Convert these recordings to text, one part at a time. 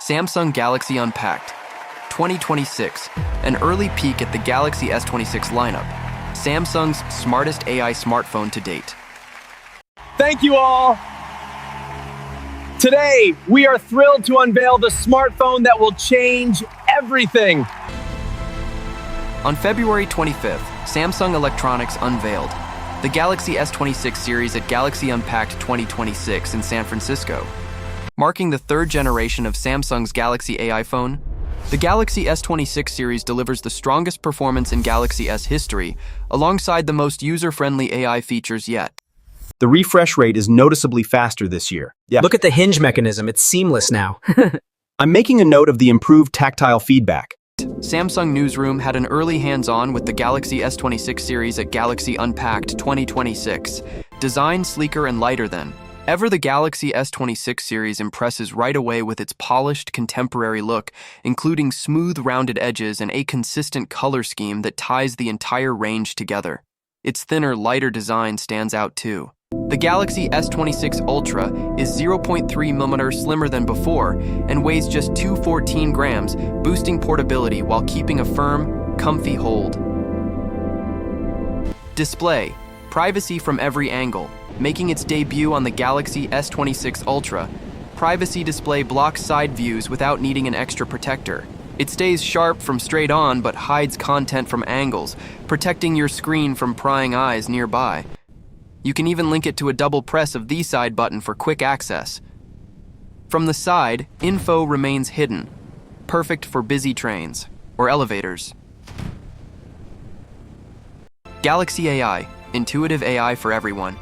Samsung Galaxy Unpacked. 2026, an early peek at the Galaxy S26 lineup, Samsung's smartest AI smartphone to date. Thank you all. Today, we are thrilled to unveil the smartphone that will change everything. On February 25th, Samsung Electronics unveiled the Galaxy S26 Series at Galaxy Unpacked 2026 in San Francisco. Marking the third generation of Samsung's Galaxy AI phone, the Galaxy S26 series delivers the strongest performance in Galaxy S history, alongside the most user-friendly AI features yet. The refresh rate is noticeably faster this year. Look at the hinge mechanism, it's seamless now. I'm making a note of the improved tactile feedback. Samsung Newsroom had an early hands-on with the Galaxy S26 series at Galaxy Unpacked 2026. Designed sleeker and lighter than ever, the Galaxy S26 series impresses right away with its polished, contemporary look, including smooth, rounded edges and a consistent color scheme that ties the entire range together. Its thinner, lighter design stands out too. The Galaxy S26 Ultra is 0.3mm slimmer than before and weighs just 214 grams, boosting portability while keeping a firm, comfy hold. Display: privacy from every angle. Making its debut on the Galaxy S26 Ultra, Privacy Display blocks side views without needing an extra protector. It stays sharp from straight on but hides content from angles, protecting your screen from prying eyes nearby. You can even link it to a double press of the side button for quick access. From the side, info remains hidden, perfect for busy trains or elevators. Galaxy AI, intuitive AI for everyone.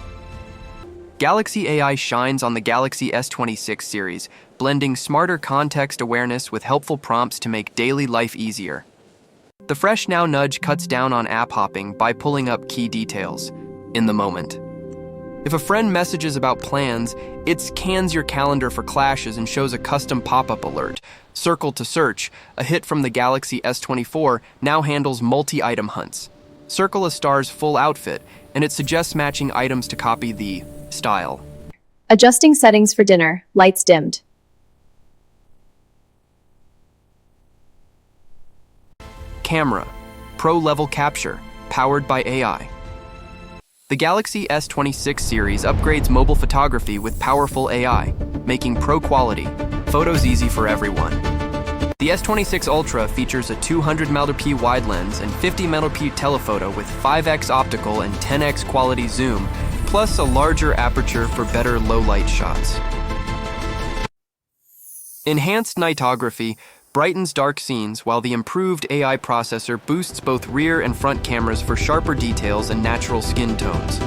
Galaxy AI shines on the Galaxy S26 series, blending smarter context awareness with helpful prompts to make daily life easier. The Fresh Now nudge cuts down on app hopping by pulling up key details in the moment. If a friend messages about plans, it scans your calendar for clashes and shows a custom pop-up alert. Circle to Search, a hit from the Galaxy S24, now handles multi-item hunts. Circle a star's full outfit, and it suggests matching items to copy the style. Adjusting settings for dinner, lights dimmed. Camera, pro-level capture, powered by AI. The Galaxy S26 series upgrades mobile photography with powerful AI, making pro-quality photos easy for everyone. The S26 Ultra features a 200MP wide lens and 50MP telephoto with 5x optical and 10x quality zoom, plus a larger aperture for better low-light shots. Enhanced Nightography brightens dark scenes, while the improved AI processor boosts both rear and front cameras for sharper details and natural skin tones.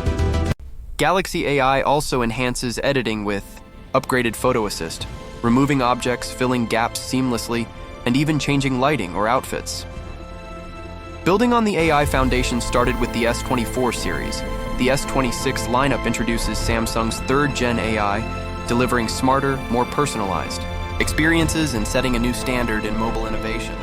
Galaxy AI also enhances editing with upgraded photo assist, removing objects, filling gaps seamlessly, and even changing lighting or outfits. Building on the AI foundation started with the S24 series, the S26 lineup introduces Samsung's third-gen AI, delivering smarter, more personalized experiences and setting a new standard in mobile innovation.